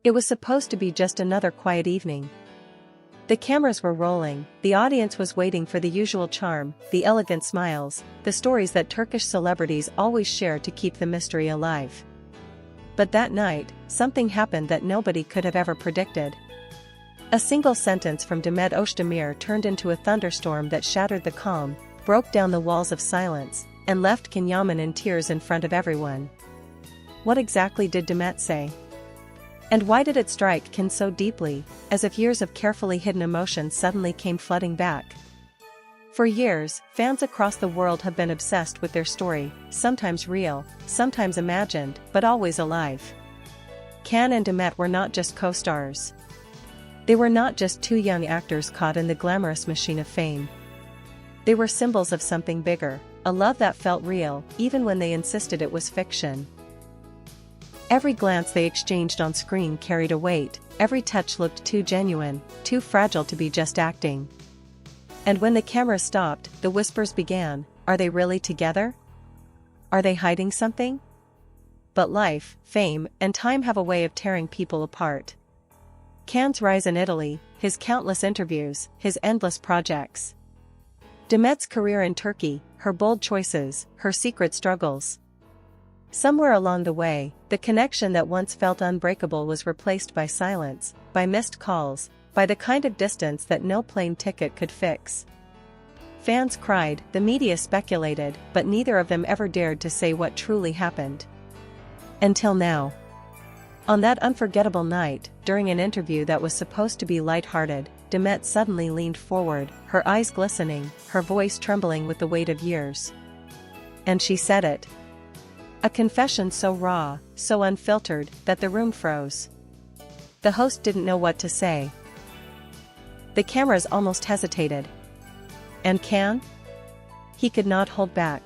It was supposed to be just another quiet evening. The cameras were rolling, the audience was waiting for the usual charm, the elegant smiles, the stories that Turkish celebrities always share to keep the mystery alive. But that night, something happened that nobody could have ever predicted. A single sentence from Demet Özdemir turned into a thunderstorm that shattered the calm, broke down the walls of silence, and left Yaman in tears in front of everyone. What exactly did Demet say? And why did it strike Can so deeply, as if years of carefully hidden emotion suddenly came flooding back? For years, fans across the world have been obsessed with their story, sometimes real, sometimes imagined, but always alive. Can and Demet were not just co-stars. They were not just two young actors caught in the glamorous machine of fame. They were symbols of something bigger, a love that felt real, even when they insisted it was fiction. Every glance they exchanged on screen carried a weight, every touch looked too genuine, too fragile to be just acting. And when the camera stopped, the whispers began, are they really together? Are they hiding something? But life, fame, and time have a way of tearing people apart. Can's rise in Italy, his countless interviews, his endless projects. Demet's career in Turkey, her bold choices, her secret struggles. Somewhere along the way, the connection that once felt unbreakable was replaced by silence, by missed calls, by the kind of distance that no plane ticket could fix. Fans cried, the media speculated, but neither of them ever dared to say what truly happened. Until now. On that unforgettable night, during an interview that was supposed to be light-hearted, Demet suddenly leaned forward, her eyes glistening, her voice trembling with the weight of years. And she said it. A confession so raw, so unfiltered, that the room froze. The host didn't know what to say. The cameras almost hesitated. And Can? He could not hold back.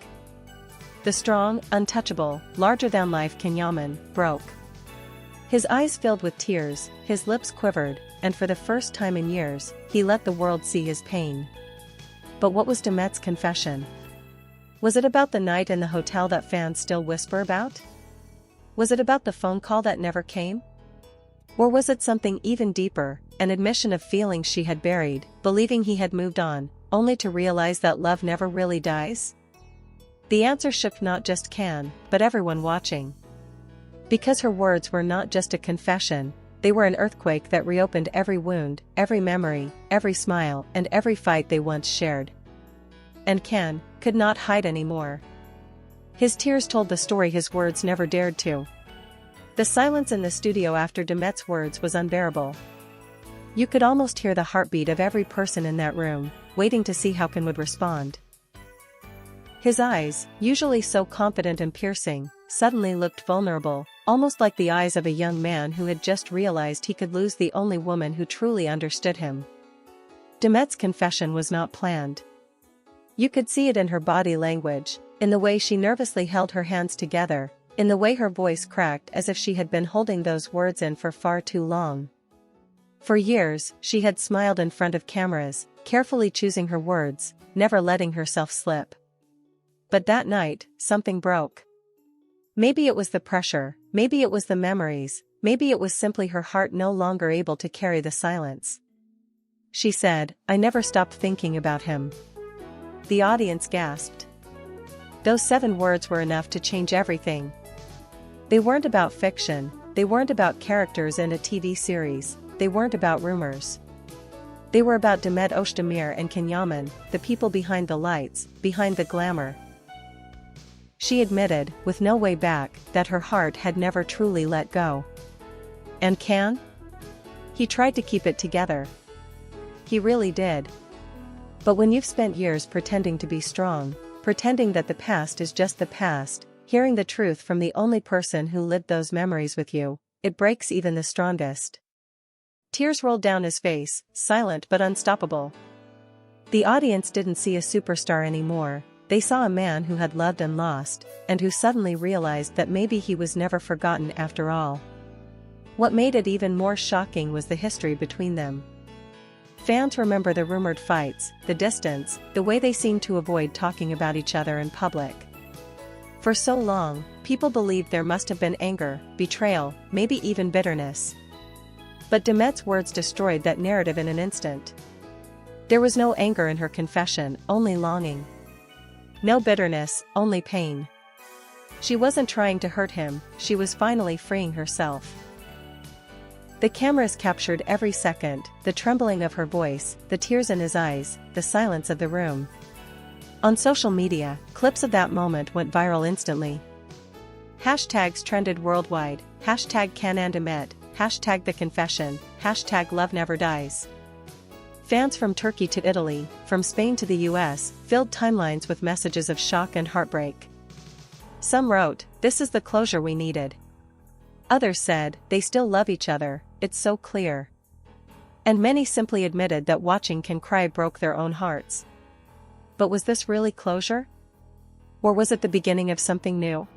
The strong, untouchable, larger-than-life Yaman broke. His eyes filled with tears, his lips quivered, and for the first time in years, he let the world see his pain. But what was Demet's confession? Was it about the night in the hotel that fans still whisper about? Was it about the phone call that never came? Or was it something even deeper, an admission of feelings she had buried, believing he had moved on, only to realize that love never really dies? The answer shook not just Can, but everyone watching. Because her words were not just a confession, they were an earthquake that reopened every wound, every memory, every smile, and every fight they once shared. And Can could not hide anymore. His tears told the story his words never dared to. The silence in the studio after Demet's words was unbearable. You could almost hear the heartbeat of every person in that room, waiting to see how Can would respond. His eyes, usually so confident and piercing, suddenly looked vulnerable, almost like the eyes of a young man who had just realized he could lose the only woman who truly understood him. Demet's confession was not planned. You could see it in her body language, in the way she nervously held her hands together, in the way her voice cracked as if she had been holding those words in for far too long. For years, she had smiled in front of cameras, carefully choosing her words, never letting herself slip. But that night, something broke. Maybe it was the pressure, maybe it was the memories, maybe it was simply her heart no longer able to carry the silence. She said, I never stopped thinking about him. The audience gasped. Those 7 words were enough to change everything. They weren't about fiction, they weren't about characters in a TV series, they weren't about rumors. They were about Demet Özdemir and Can Yaman, the people behind the lights, behind the glamour. She admitted, with no way back, that her heart had never truly let go. And Can? He tried to keep it together. He really did. But when you've spent years pretending to be strong, pretending that the past is just the past, hearing the truth from the only person who lived those memories with you, it breaks even the strongest. Tears rolled down his face, silent but unstoppable. The audience didn't see a superstar anymore, they saw a man who had loved and lost, and who suddenly realized that maybe he was never forgotten after all. What made it even more shocking was the history between them. Fans remember the rumored fights, the distance, the way they seemed to avoid talking about each other in public. For so long, people believed there must have been anger, betrayal, maybe even bitterness. But Demet's words destroyed that narrative in an instant. There was no anger in her confession, only longing. No bitterness, only pain. She wasn't trying to hurt him, she was finally freeing herself. The cameras captured every second, the trembling of her voice, the tears in his eyes, the silence of the room. On social media, clips of that moment went viral instantly. Hashtags trended worldwide, hashtag Can and Demet, hashtag The Confession, hashtag Love Never Dies. Fans from Turkey to Italy, from Spain to the US, filled timelines with messages of shock and heartbreak. Some wrote, "This is the closure we needed." Others said, "They still love each other, it's so clear." And many simply admitted that watching Can cry broke their own hearts. But was this really closure? Or was it the beginning of something new?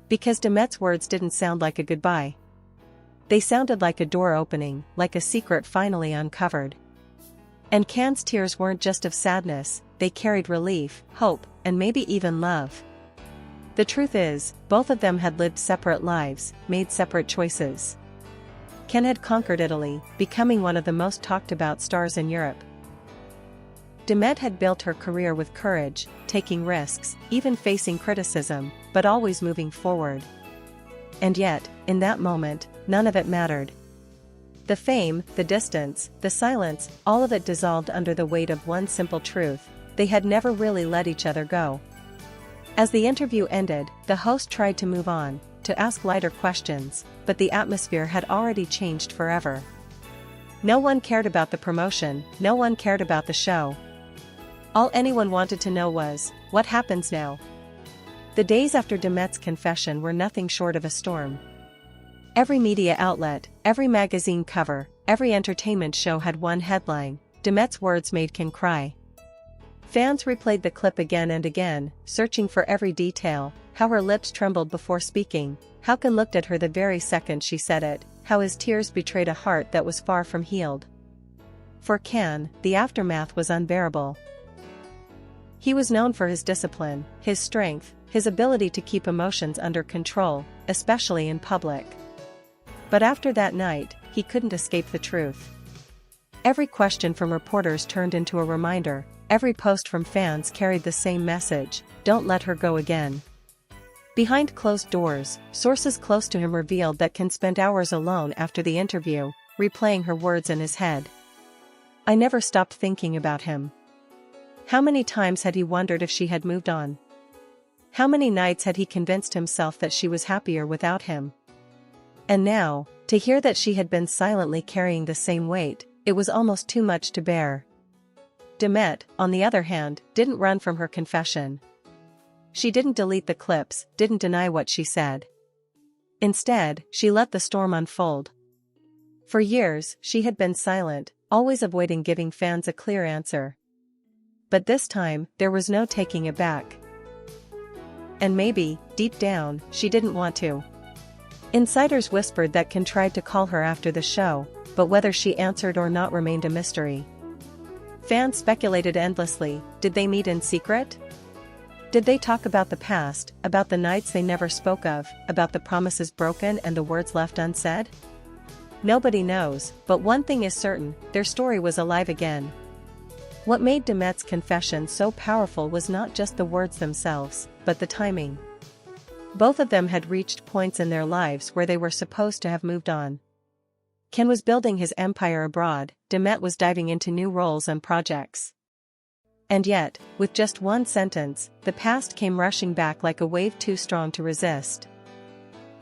Because Demet's words didn't sound like a goodbye. They sounded like a door opening, like a secret finally uncovered. And Can's tears weren't just of sadness, they carried relief, hope, and maybe even love. The truth is, both of them had lived separate lives, made separate choices. Can had conquered Italy, becoming one of the most talked about stars in Europe. Demet had built her career with courage, taking risks, even facing criticism, but always moving forward. And yet, in that moment, none of it mattered. The fame, the distance, the silence, all of it dissolved under the weight of one simple truth: they had never really let each other go. As the interview ended, the host tried to move on, to ask lighter questions, but the atmosphere had already changed forever. No one cared about the promotion, no one cared about the show. All anyone wanted to know was, what happens now? The days after Demet's confession were nothing short of a storm. Every media outlet, every magazine cover, every entertainment show had one headline: Demet's words made Can cry. Fans replayed the clip again and again, searching for every detail: how her lips trembled before speaking, how Can looked at her the very second she said it, how his tears betrayed a heart that was far from healed. For Can, the aftermath was unbearable. He was known for his discipline, his strength, his ability to keep emotions under control, especially in public. But after that night, he couldn't escape the truth. Every question from reporters turned into a reminder, every post from fans carried the same message: don't let her go again. Behind closed doors, sources close to him revealed that Can spent hours alone after the interview, replaying her words in his head. I never stopped thinking about him. How many times had he wondered if she had moved on? How many nights had he convinced himself that she was happier without him? And now, to hear that she had been silently carrying the same weight, it was almost too much to bear. Demet, on the other hand, didn't run from her confession. She didn't delete the clips, didn't deny what she said. Instead, she let the storm unfold. For years, she had been silent, always avoiding giving fans a clear answer. But this time, there was no taking it back. And maybe, deep down, she didn't want to. Insiders whispered that Can tried to call her after the show, but whether she answered or not remained a mystery. Fans speculated endlessly: did they meet in secret? Did they talk about the past, about the nights they never spoke of, about the promises broken and the words left unsaid? Nobody knows, but one thing is certain: their story was alive again. What made Demet's confession so powerful was not just the words themselves, but the timing. Both of them had reached points in their lives where they were supposed to have moved on. Can was building his empire abroad, Demet was diving into new roles and projects. And yet, with just one sentence, the past came rushing back like a wave too strong to resist.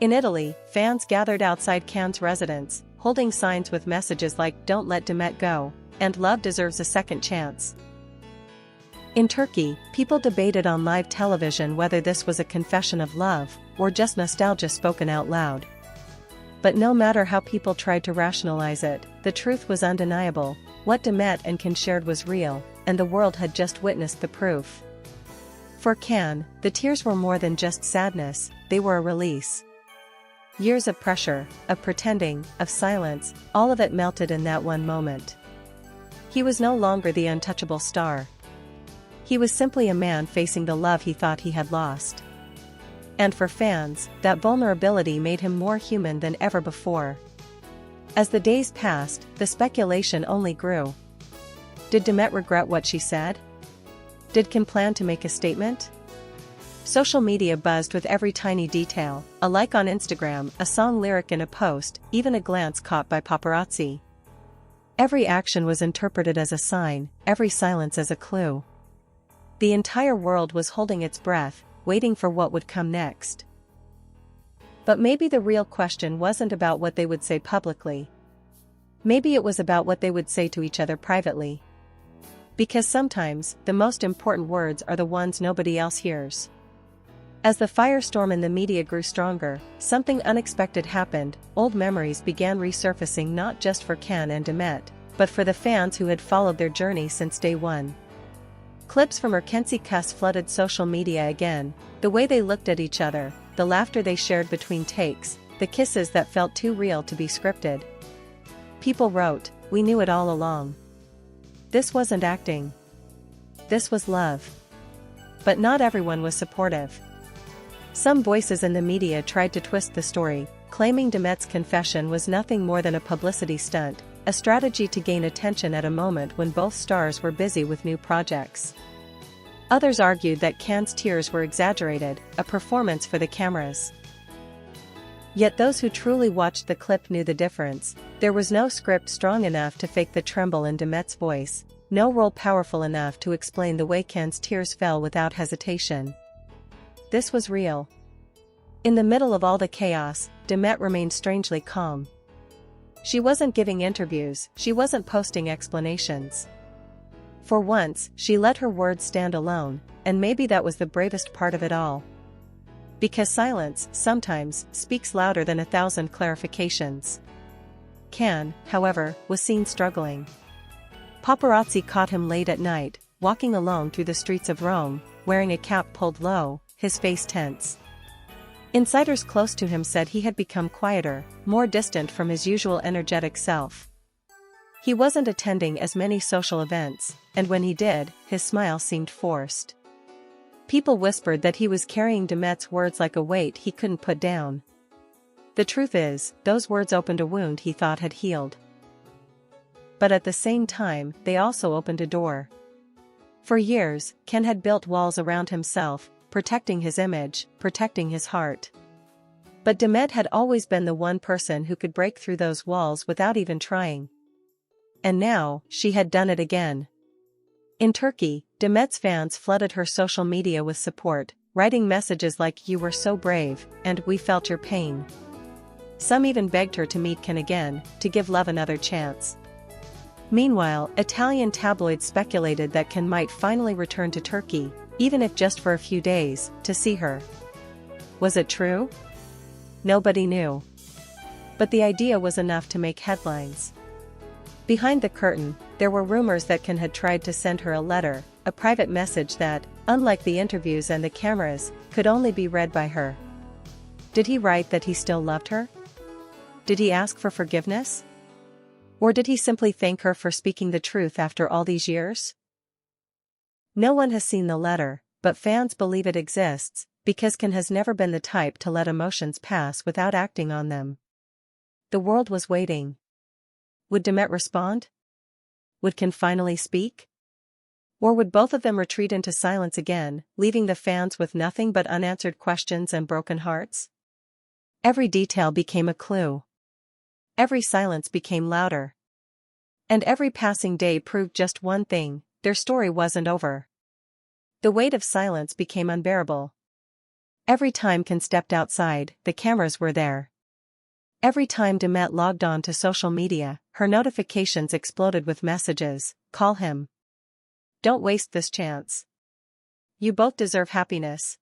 In Italy, fans gathered outside Can's residence, holding signs with messages like "Don't let Demet go," and "Love deserves a second chance." In Turkey, people debated on live television whether this was a confession of love, or just nostalgia spoken out loud. But no matter how people tried to rationalize it, the truth was undeniable: what Demet and Can shared was real, and the world had just witnessed the proof. For Can, the tears were more than just sadness, they were a release. Years of pressure, of pretending, of silence, all of it melted in that one moment. He was no longer the untouchable star. He was simply a man facing the love he thought he had lost. And for fans, that vulnerability made him more human than ever before. As the days passed, the speculation only grew. Did Demet regret what she said? Did Can plan to make a statement? Social media buzzed with every tiny detail, a like on Instagram, a song lyric in a post, even a glance caught by paparazzi. Every action was interpreted as a sign, every silence as a clue. The entire world was holding its breath, waiting for what would come next. But maybe the real question wasn't about what they would say publicly. Maybe it was about what they would say to each other privately. Because sometimes, the most important words are the ones nobody else hears. As the firestorm in the media grew stronger, something unexpected happened. Old memories began resurfacing, not just for Can and Demet, but for the fans who had followed their journey since day one. Clips from Erkenci Kuss flooded social media again, the way they looked at each other, the laughter they shared between takes, the kisses that felt too real to be scripted. People wrote, "We knew it all along. This wasn't acting. This was love." But not everyone was supportive. Some voices in the media tried to twist the story, claiming Demet's confession was nothing more than a publicity stunt, a strategy to gain attention at a moment when both stars were busy with new projects. Others argued that Can's tears were exaggerated, a performance for the cameras. Yet those who truly watched the clip knew the difference. There was no script strong enough to fake the tremble in Demet's voice, no role powerful enough to explain the way Can's tears fell without hesitation. This was real. In the middle of all the chaos, Demet remained strangely calm. She wasn't giving interviews, she wasn't posting explanations. For once, she let her words stand alone, and maybe that was the bravest part of it all. Because silence, sometimes, speaks louder than 1,000 clarifications. Can, however, was seen struggling. Paparazzi caught him late at night, walking alone through the streets of Rome, wearing a cap pulled low, his face tense. Insiders close to him said he had become quieter, more distant from his usual energetic self. He wasn't attending as many social events, and when he did, his smile seemed forced. People whispered that he was carrying Demet's words like a weight he couldn't put down. The truth is, those words opened a wound he thought had healed. But at the same time, they also opened a door. For years, Can had built walls around himself, protecting his image, protecting his heart. But Demet had always been the one person who could break through those walls without even trying. And now, she had done it again. In Turkey, Demet's fans flooded her social media with support, writing messages like "You were so brave," and "We felt your pain." Some even begged her to meet Can again, to give love another chance. Meanwhile, Italian tabloids speculated that Can might finally return to Turkey, even if just for a few days, to see her. Was it true? Nobody knew. But the idea was enough to make headlines. Behind the curtain, there were rumors that Can had tried to send her a letter, a private message that, unlike the interviews and the cameras, could only be read by her. Did he write that he still loved her? Did he ask for forgiveness? Or did he simply thank her for speaking the truth after all these years? No one has seen the letter, but fans believe it exists, because Can has never been the type to let emotions pass without acting on them. The world was waiting. Would Demet respond? Would Can finally speak? Or would both of them retreat into silence again, leaving the fans with nothing but unanswered questions and broken hearts? Every detail became a clue. Every silence became louder. And every passing day proved just one thing: their story wasn't over. The weight of silence became unbearable. Every time Can stepped outside, the cameras were there. Every time Demet logged on to social media, her notifications exploded with messages: "Call him. Don't waste this chance. You both deserve happiness."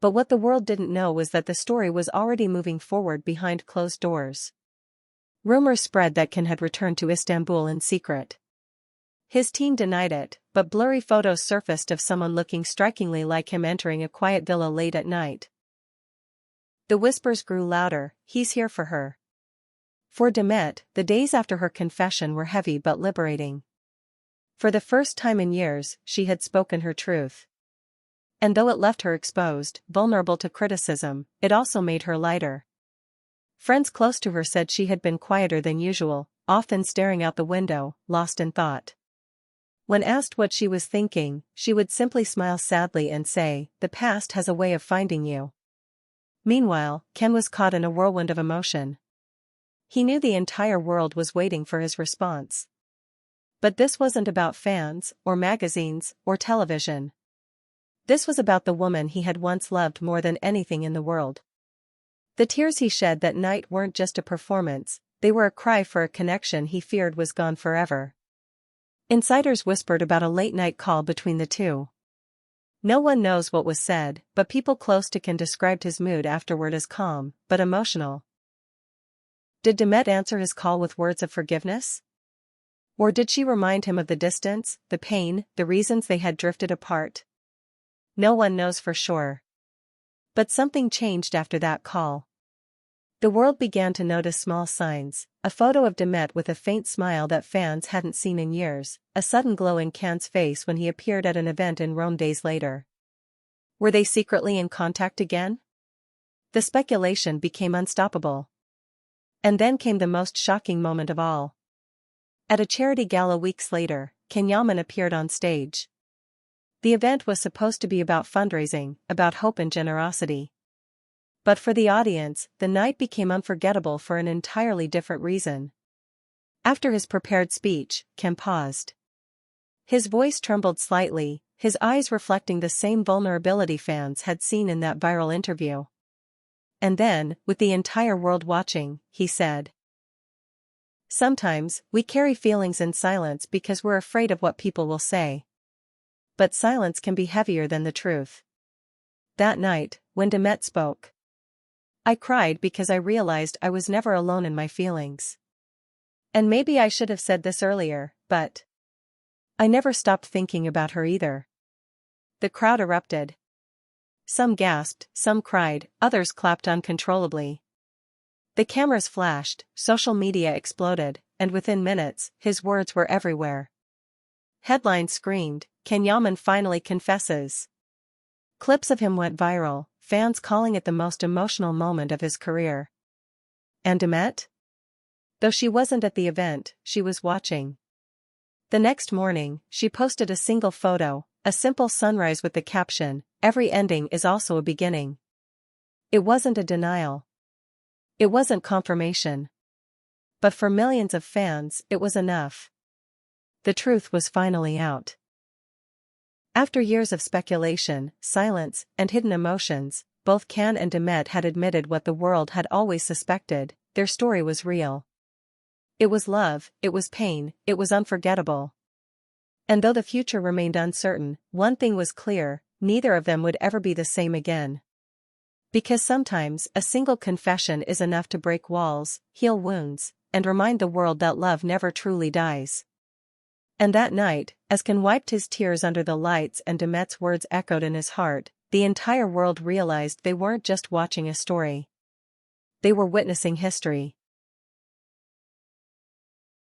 But what the world didn't know was that the story was already moving forward behind closed doors. Rumors spread that Can had returned to Istanbul in secret. His team denied it, but blurry photos surfaced of someone looking strikingly like him entering a quiet villa late at night. The whispers grew louder: "He's here for her." For Demet, the days after her confession were heavy but liberating. For the first time in years, she had spoken her truth. And though it left her exposed, vulnerable to criticism, it also made her lighter. Friends close to her said she had been quieter than usual, often staring out the window, lost in thought. When asked what she was thinking, she would simply smile sadly and say, "The past has a way of finding you." Meanwhile, Ken was caught in a whirlwind of emotion. He knew the entire world was waiting for his response. But this wasn't about fans, or magazines, or television. This was about the woman he had once loved more than anything in the world. The tears he shed that night weren't just a performance, they were a cry for a connection he feared was gone forever. Insiders whispered about a late-night call between the two. No one knows what was said, but people close to Ken described his mood afterward as calm, but emotional. Did Demet answer his call with words of forgiveness? Or did she remind him of the distance, the pain, the reasons they had drifted apart? No one knows for sure. But something changed after that call. The world began to notice small signs: a photo of Demet with a faint smile that fans hadn't seen in years, a sudden glow in Ken's face when he appeared at an event in Rome days later. Were they secretly in contact again? The speculation became unstoppable. And then came the most shocking moment of all. At a charity gala weeks later, Yaman appeared on stage. The event was supposed to be about fundraising, about hope and generosity. But for the audience, the night became unforgettable for an entirely different reason. After his prepared speech, Ken paused. His voice trembled slightly, his eyes reflecting the same vulnerability fans had seen in that viral interview. And then, with the entire world watching, he said, "Sometimes, we carry feelings in silence because we're afraid of what people will say. But silence can be heavier than the truth." That night, when Demet spoke, "I cried because I realized I was never alone in my feelings. And maybe I should have said this earlier, but I never stopped thinking about her either." The crowd erupted. Some gasped, some cried, others clapped uncontrollably. The cameras flashed, social media exploded, and within minutes, his words were everywhere. Headlines screamed, "Yaman finally confesses." Clips of him went viral, fans calling it the most emotional moment of his career. And Demet? Though she wasn't at the event, she was watching. The next morning, she posted a single photo, a simple sunrise with the caption, "Every ending is also a beginning." It wasn't a denial. It wasn't confirmation. But for millions of fans, it was enough. The truth was finally out. After years of speculation, silence, and hidden emotions, both Ken and Demet had admitted what the world had always suspected: their story was real. It was love, it was pain, it was unforgettable. And though the future remained uncertain, one thing was clear: neither of them would ever be the same again. Because sometimes, a single confession is enough to break walls, heal wounds, and remind the world that love never truly dies. And that night, as Ken wiped his tears under the lights and Demet's words echoed in his heart, the entire world realized they weren't just watching a story. They were witnessing history.